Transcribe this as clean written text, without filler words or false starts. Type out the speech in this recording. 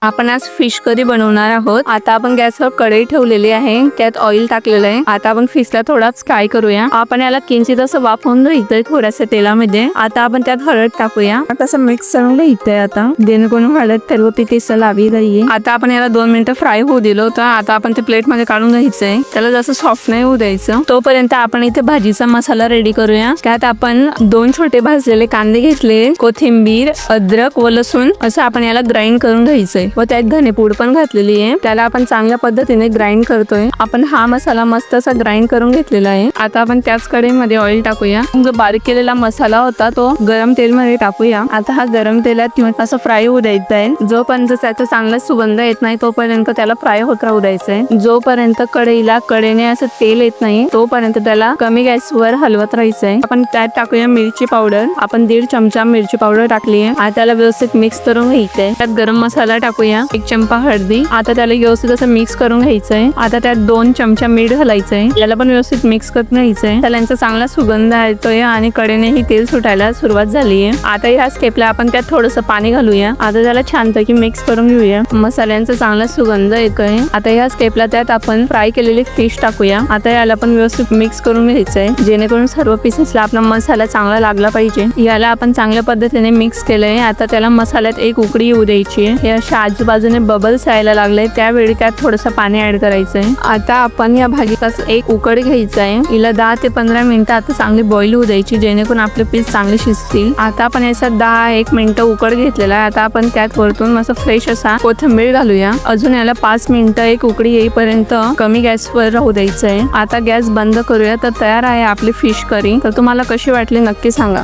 आपण आज fish curry बनवणार आहोत। आता आपण गॅसवर कढई ठेवलेली आहे, त्यात ऑइल टाकलेलं आहे। आता आपण फिशला थोडा फ्राय करूया। आपण याला किंचित असं वाफवून घ्यायचंय थोड्याशा तेलामध्ये। आता आपण त्यात हळद टाकूया, तसं मिक्स करून घ्यायचंय आता, जेणेकरून हळद सर्व टेस्ट लावी जाईल। आता आपण याला 2 मिनिटं फ्राय होऊ दिलं होतं। आता आपण ते प्लेट मध्ये काढून घ्यायचंय, त्याला जसं सॉफ्ट नाही होऊ द्यायचं। तोपर्यंत आपण इथे भाजीचा मसाला रेडी करूया। त्यात आपण 2 छोटे भाजलेले कांदे घेतले, कोथिंबीर, अद्रक व लसूण असं आपण याला ग्राइंड करून घ्यायचंय व त्यात धनेपूड पण घातलेली आहे। त्याला आपण चांगल्या पद्धतीने ग्राइंड करतोय। आपण हा मसाला मस्त असा ग्राइंड करून घेतलेला आहे। आता आपण त्याच कढईमध्ये ऑइल टाकूया। जो बारीक केलेला मसाला होता तो गरम तेल मध्ये टाकूया। आता हा गरम तेलात असं फ्राय होऊ द्यायचा आहे। जोपर्यंत त्याचा चांगला सुगंध येत नाही तोपर्यंत त्याला फ्राय होत राहू द्यायचंय। जोपर्यंत कढईला कडेने असं तेल येत नाही तोपर्यंत त्याला कमी गॅसवर हलवत राहायचंय। आपण त्यात टाकूया मिरची पावडर। आपण 1.5 चमचा मिरची पावडर टाकली आहे। आता त्याला व्यवस्थित मिक्स करून घ्यायचंय। त्यात गरम मसाला टाकूया, 1 चमचा हळदी। आता त्याला व्यवस्थित असं मिक्स करून घ्यायचंय। आता त्यात 2 चमचा मीठ घालायचंय। याला पण व्यवस्थित मिक्स करत घ्यायचंय। त्याला चांगला सुगंध येतोय आणि कडेनेही तेल सुटायला सुरुवात झालीये। आता या स्टेपला आपण त्यात थोडंसं पाणी घालूया। आता त्याला छानपैकी मिक्स करून घेऊया। मसाल्यांचा चांगला सुगंध येतोय। आता या स्टेपला त्यात आपण फ्राय केलेली फिश टाकूया। आता याला पण व्यवस्थित मिक्स करून घ्यायचंय, जेणेकरून सर्व पीसेसला आपला मसाला चांगला लागला पाहिजे। याला आपण चांगल्या पद्धतीने मिक्स केलंय। आता त्याला मसाल्यात एक उकळी येऊ द्यायची आहे। हे अशा आजूबाजूने बबल्स यायला लागले त्यावेळी त्यात थोडंसं पाणी ऍड करायचंय। आता आपण या भाजीत एक उकड घ्यायचा आहे। हिला 10 ते 15 मिनिटं आता चांगली बॉईल होऊ द्यायची, जेणेकरून आपले पीस चांगले शिजतील। आता आपण याचा 10-1 मिनिटं उकड घेतलेला आहे। आता आपण त्यात वरतून मस्त फ्रेश असा कोथिंबीर घालूया। अजून याला 5 मिनिटं एक उकडी येईपर्यंत कमी गॅसवर राहू द्यायचंय। आता गॅस बंद करूया। तर तयार आहे आपली फिश करी। तर तुम्हाला कशी वाटली नक्की सांगा।